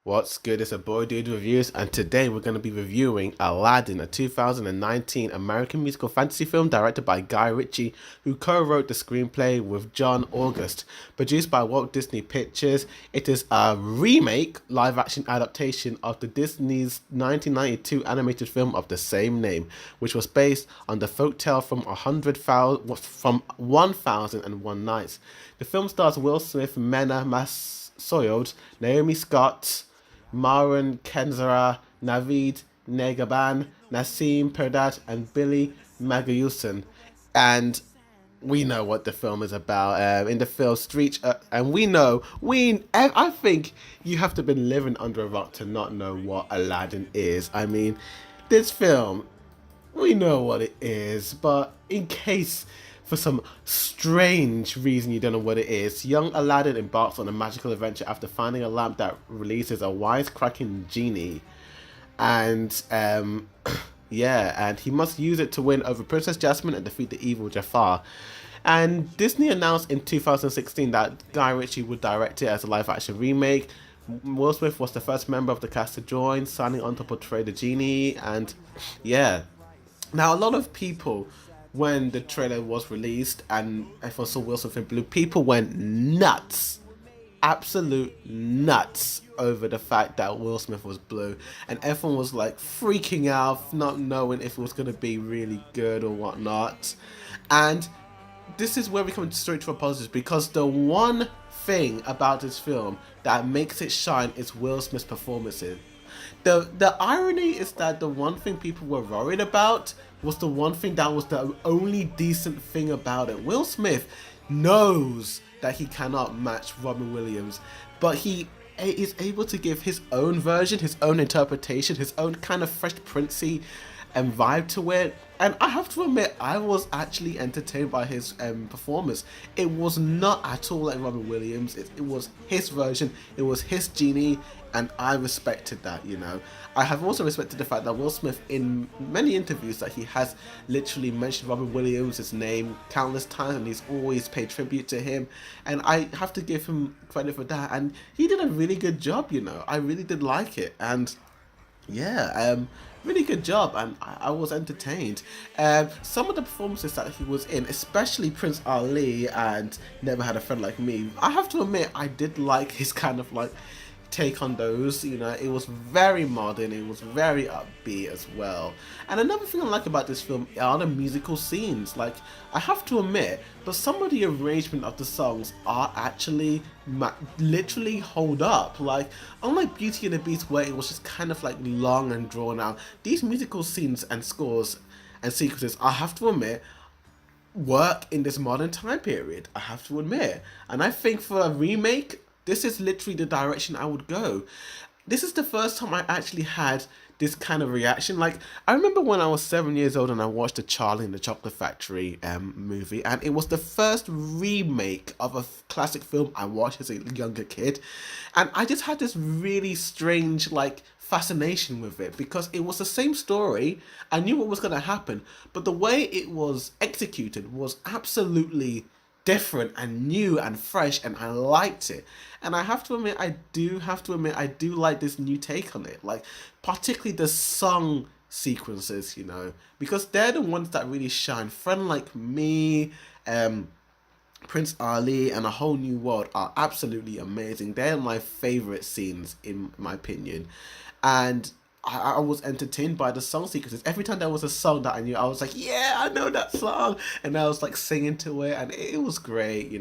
What's good? It's a Boy Dude Reviews, and today we're going to be reviewing Aladdin, a 2019 American musical fantasy film directed by Guy Ritchie, who co-wrote the screenplay with John August. Produced by Walt Disney Pictures, it is a remake, live-action adaptation of the Disney's 1992 animated film of the same name, which was based on the folktale from 1001 Nights. The film stars Will Smith, Mena Massoud, Naomi Scott, Maran Kenzara, Navid Negaban, Nassim Perdat, and Billy Magayusan. And we know what the film is about. In the film Street, and I think you have to have been living under a rock to not know what Aladdin is. I mean, this film, we know what it is, but in case for some strange reason you don't know what it is, young Aladdin embarks on a magical adventure after finding a lamp that releases a wisecracking genie. And, and he must use it to win over Princess Jasmine and defeat the evil Jafar. And Disney announced in 2016 that Guy Ritchie would direct it as a live-action remake. Will Smith was the first member of the cast to join, signing on to portray the genie. And yeah, now a lot of people, when the trailer was released and everyone saw Will Smith in blue, people went nuts, absolute nuts, over the fact that Will Smith was blue, and everyone was like freaking out, not knowing if it was going to be really good or whatnot. And this is where we come straight to a positive, because the one thing about this film that makes it shine is Will Smith's performances. The irony is that the one thing people were worried about was the one thing that was the only decent thing about it. Will Smith knows that he cannot match Robin Williams, but he is able to give his own version, his own interpretation, his own kind of Fresh Princey and vibe to it. And I have to admit, I was actually entertained by his performance. It was not at all like Robin Williams. It was his version. It was his genie, and I respected that. I have also respected the fact that Will Smith, in many interviews, that he has literally mentioned Robin Williams' name countless times, and he's always paid tribute to him. And I have to give him credit for that. And he did a really good job. I really did like it, and yeah, really good job, and I was entertained. Some of the performances that he was in, especially Prince Ali and Never Had a Friend Like Me, I have to admit I did like his kind of like take on those. It was very modern, it was very upbeat as well. And another thing I like about this film are the musical scenes. Like, I have to admit, but some of the arrangement of the songs are actually literally hold up. Like, unlike Beauty and the Beast, where it was just kind of like long and drawn out, these musical scenes and scores and sequences, I have to admit, work in this modern time period. I have to admit. And I think for a remake, this is literally the direction I would go. This is the first time I actually had this kind of reaction. Like, I remember when I was 7 years old and I watched the Charlie and the Chocolate Factory movie, and it was the first remake of a classic film I watched as a younger kid. And I just had this really strange, like, fascination with it, because it was the same story. I knew what was going to happen, but the way it was executed was absolutely different and new and fresh, and I liked it. And I have to admit, I do like this new take on it, like particularly the song sequences, because they're the ones that really shine. Friend Like Me, Prince Ali, and A Whole New World are absolutely amazing. They're my favorite scenes, in my opinion. And I was entertained by the song sequences. Every time there was a song that I knew, I was like, yeah, I know that song. And I was like singing to it, and it was great,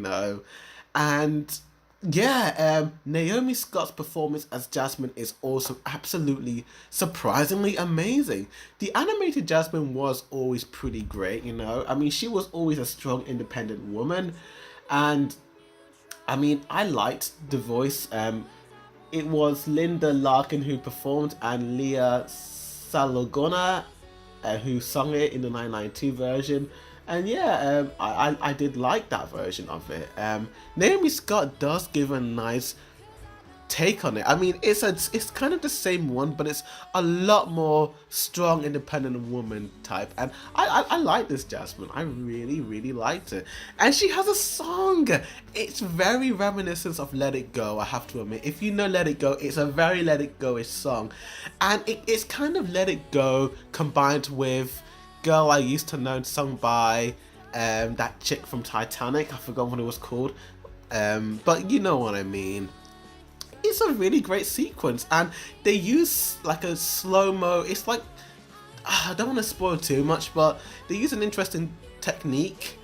And yeah, Naomi Scott's performance as Jasmine is also absolutely surprisingly amazing. The animated Jasmine was always pretty great, I mean, she was always a strong, independent woman. And I mean, I liked the voice. It was Linda Larkin who performed, and Leah Salogona who sung it in the 992 version. And yeah, I did like that version of it. Naomi Scott does give a nice take on it. I mean, it's kind of the same one, but it's a lot more strong, independent woman type. And I like this Jasmine. I really liked it. And she has a song. It's very reminiscent of Let It Go, I have to admit. If you know Let It Go, it's a very Let It Go-ish song. And it's kind of Let It Go combined with Girl I Used to Know, sung by that chick from Titanic. I forgot what it was called. But you know what I mean. It's a really great sequence, and they use like a slow-mo. It's like, I don't want to spoil too much, but they use an interesting technique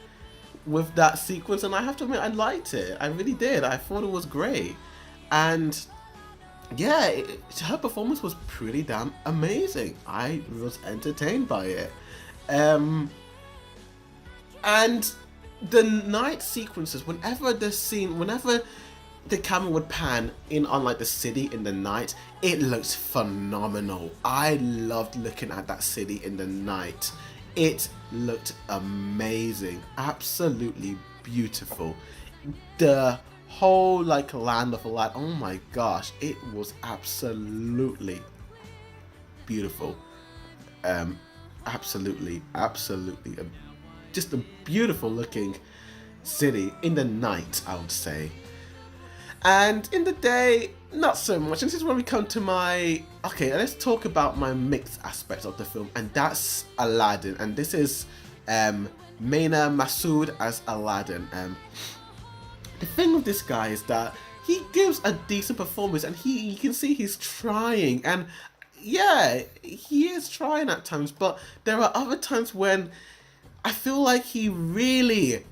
with that sequence, and I have to admit I liked it. I really did. I thought it was great. And yeah, her performance was pretty damn amazing. I was entertained by it. And the night sequences, whenever the camera would pan in on like the city in the night, it looks phenomenal. I loved looking at that city in the night. It looked amazing, absolutely beautiful. The whole like land of Aladdin, oh my gosh, it was absolutely beautiful. Absolutely just a beautiful looking city in the night, I would say. And in the day, not so much. And this is when we come to my... Okay, let's talk about my mixed aspects of the film. And that's Aladdin. And this is Mena Massoud as Aladdin. The thing with this guy is that he gives a decent performance. And you can see he's trying. And yeah, he is trying at times. But there are other times when I feel like he really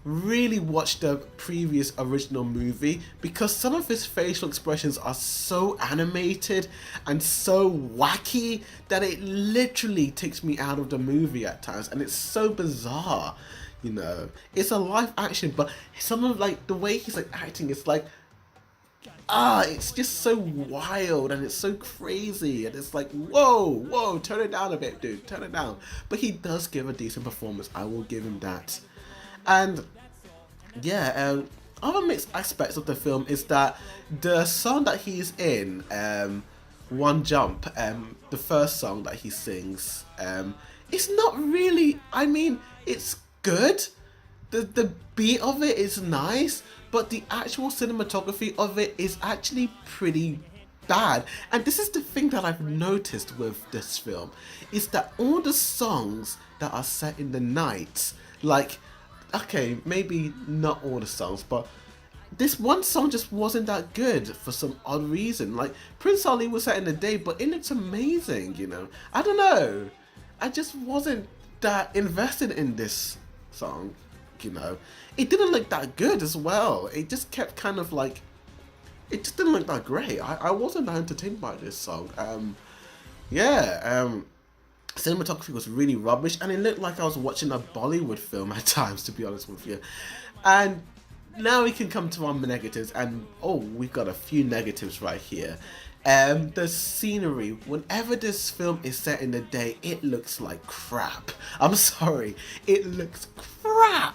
watched the previous original movie, because some of his facial expressions are so animated and so wacky that it literally takes me out of the movie at times, and it's so bizarre, you know. It's a live action, but some of like the way he's like acting, it's like, it's just so wild and it's so crazy, and it's like, whoa, turn it down a bit, dude, turn it down. But he does give a decent performance, I will give him that. And yeah, other mixed aspects of the film is that the song that he's in, One Jump, the first song that he sings, it's not really, I mean, it's good. The beat of it is nice, but the actual cinematography of it is actually pretty bad. And this is the thing that I've noticed with this film, is that all the songs that are set in the night, like, okay, maybe not all the songs, but this one song just wasn't that good for some odd reason. Like, Prince Ali was set in the day, but it looks amazing, you know. I don't know. I just wasn't that invested in this song. You know, it didn't look that good as well. It just kept kind of like, it just didn't look that great. I wasn't that entertained by this song. Cinematography was really rubbish, and it looked like I was watching a Bollywood film at times, to be honest with you. And now we can come to our negatives, and we've got a few negatives right here. The scenery, whenever this film is set in the day, it looks like crap. I'm sorry, it looks crap.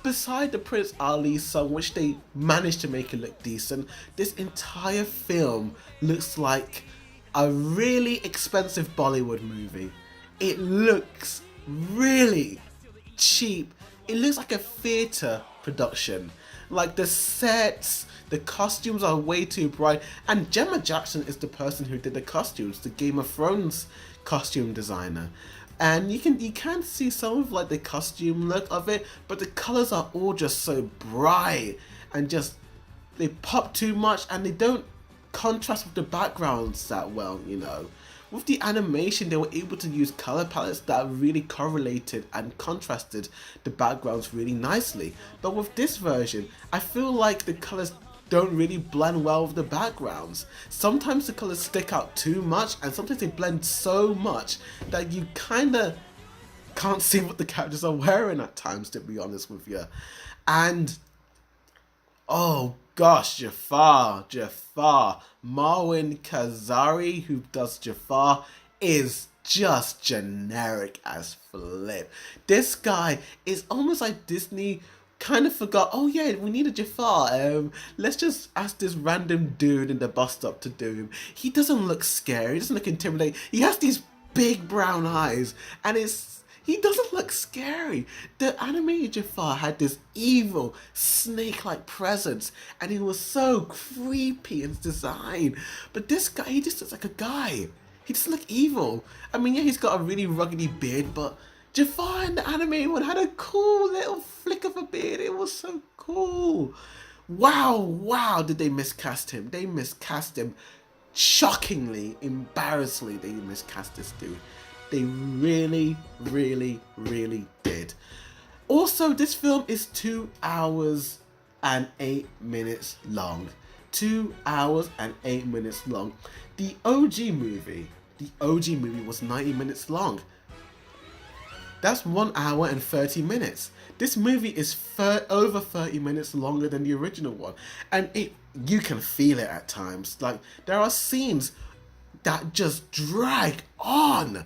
Beside the Prince Ali song, which they managed to make it look decent, this entire film looks like a really expensive Bollywood movie. It looks really cheap. It looks like a theatre production. Like, the sets, the costumes are way too bright, and Gemma Jackson is the person who did the costumes, the Game of Thrones costume designer. And you can see some of like the costume look of it, but the colors are all just so bright and just, they pop too much, and they don't contrast with the backgrounds that well, you know. With the animation, they were able to use color palettes that really correlated and contrasted the backgrounds really nicely. But with this version, I feel like the colors don't really blend well with the backgrounds. Sometimes the colors stick out too much, and sometimes they blend so much that you kinda can't see what the characters are wearing at times, to be honest with you. And oh gosh, Jafar, Marwan Kazari, who does Jafar, is just generic as flip. This guy is almost like Disney kind of forgot, oh yeah, we need a Jafar. Let's just ask this random dude in the bus stop to do him. He doesn't look scary, he doesn't look intimidating. He has these big brown eyes, and he doesn't look scary. The animated Jafar had this evil, snake-like presence, and he was so creepy in his design. But this guy, he just looks like a guy. He doesn't look evil. I mean, yeah, he's got a really ruggedy beard, but Jafar in the animated one had a cool little flick of a beard. It was so cool. Wow, did they miscast him? They miscast him shockingly, embarrassingly. They miscast this dude. They really did. Also, this film is 2 hours and 8 minutes long. 2 hours and 8 minutes long. The OG movie was 90 minutes long. That's 1 hour and 30 minutes. This movie is over 30 minutes longer than the original one. And you can feel it at times. Like, there are scenes that just drag on.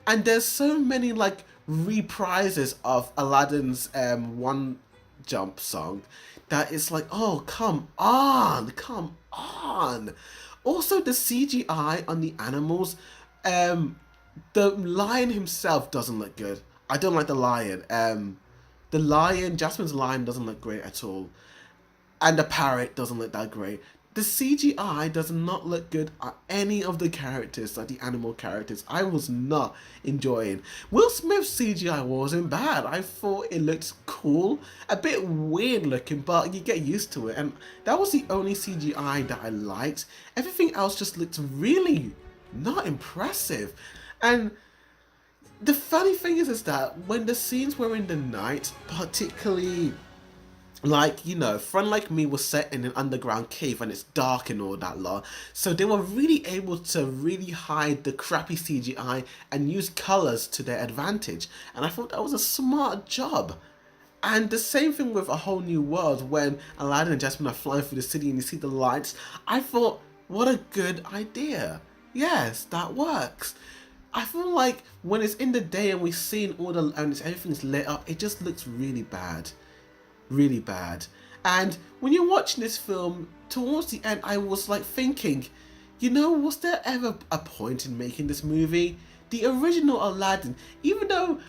And there's so many, like, reprises of Aladdin's One Jump song that it's like, oh, come on. Also, the CGI on the animals, the lion himself doesn't look good. I don't like the lion. Jasmine's lion doesn't look great at all. And the parrot doesn't look that great. The CGI does not look good at any of the characters, like the animal characters. I was not enjoying. Will Smith's CGI wasn't bad. I thought it looked cool. A bit weird looking, but you get used to it. And that was the only CGI that I liked. Everything else just looked really not impressive. And the funny thing is that when the scenes were in the night, particularly, like, you know, Friend Like Me was set in an underground cave and it's dark and all that lot. So they were really able to really hide the crappy CGI and use colours to their advantage. And I thought that was a smart job. And the same thing with A Whole New World, when Aladdin and Jasmine are flying through the city and you see the lights. I thought, what a good idea. Yes, that works. I feel like when it's in the day and we've seen all the, and everything's lit up, it just looks really bad. Really bad. And when you're watching this film, towards the end, I was like thinking, you know, was there ever a point in making this movie? The original Aladdin, even though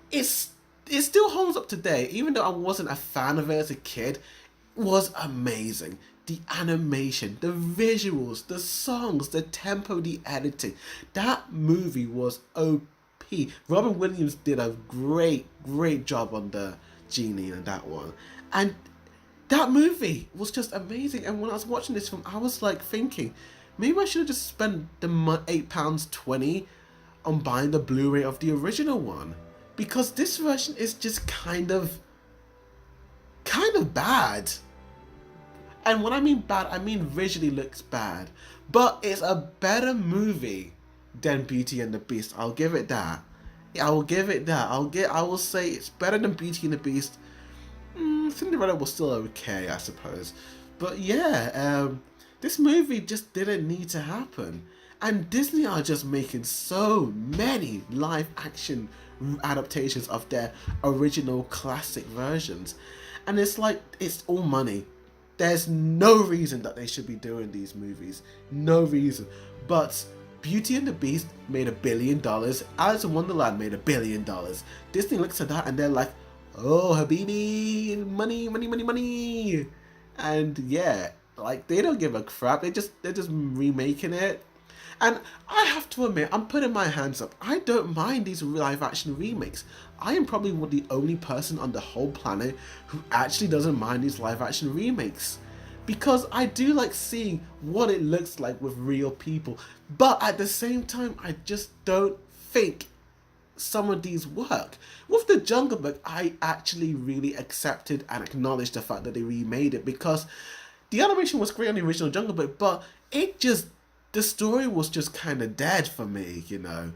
it still holds up today, even though I wasn't a fan of it as a kid, was amazing. The animation, the visuals, the songs, the tempo, the editing. That movie was OP. Robin Williams did a great job on the genie in that one. And that movie was just amazing. And when I was watching this film, I was like thinking, maybe I should have just spent the £8.20 on buying the Blu-ray of the original one. Because this version is just kind of bad. And when I mean bad, I mean visually looks bad. But it's a better movie than Beauty and the Beast. I'll give it that. I will give it that. I will say it's better than Beauty and the Beast. Cinderella was still okay, I suppose. But yeah, this movie just didn't need to happen. And Disney are just making so many live action adaptations of their original classic versions. And it's like, it's all money. There's no reason that they should be doing these movies. No reason. But Beauty and the Beast made $1 billion. Alice in Wonderland made $1 billion. Disney looks at that and they're like, oh, Habibi, money. And yeah, like, they don't give a crap. They're just remaking it. And I have to admit, I'm putting my hands up. I don't mind these live action remakes. I am probably the only person on the whole planet who actually doesn't mind these live action remakes. Because I do like seeing what it looks like with real people. But at the same time, I just don't think some of these work. With The Jungle Book, I actually really accepted and acknowledged the fact that they remade it. Because the animation was great on the original Jungle Book, but the story was just kind of dead for me, you know.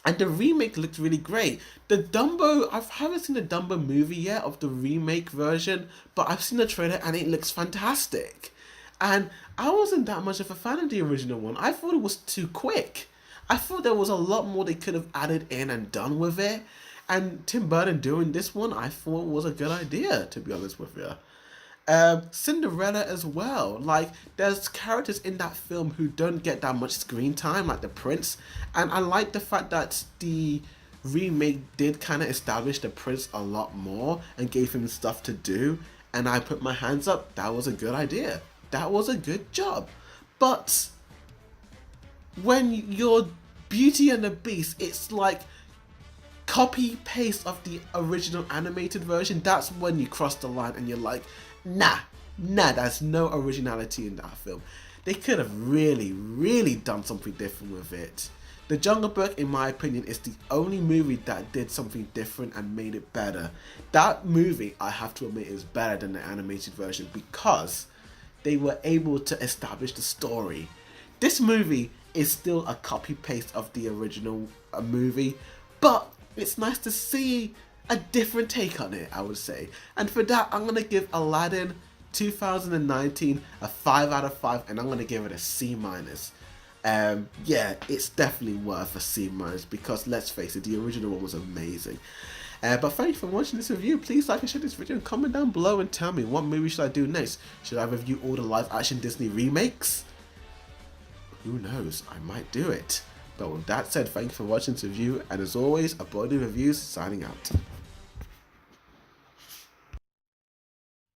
And the remake looked really great. The Dumbo, I haven't seen the Dumbo movie yet of the remake version, but I've seen the trailer and it looks fantastic. And I wasn't that much of a fan of the original one. I thought it was too quick. I thought there was a lot more they could have added in and done with it. And Tim Burton doing this one, I thought was a good idea, to be honest with you. Cinderella as well. Like, there's characters in that film who don't get that much screen time, like the prince. And I like the fact that the remake did kind of establish the prince a lot more and gave him stuff to do. And I put my hands up. That was a good idea. That was a good job. But when you're Beauty and the Beast, it's like copy paste of the original animated version. That's when you cross the line and you're like, nah, there's no originality in that film. They could have really done something different with it. The Jungle Book, in my opinion, is the only movie that did something different and made it better. That movie, I have to admit, is better than the animated version because they were able to establish the story. This movie is still a copy paste of the original movie, but it's nice to see a different take on it, I would say. And for that, I'm going to give Aladdin 2019 a 5 out of 5, and I'm going to give it a C-. Yeah, it's definitely worth a C- because let's face it, the original one was amazing. But thank you for watching this review. Please like and share this video and comment down below and tell me, what movie should I do next? Should I review all the live action Disney remakes? Who knows, I might do it. But with that said, thank you for watching this review, and as always, a Boydudes Reviews signing out.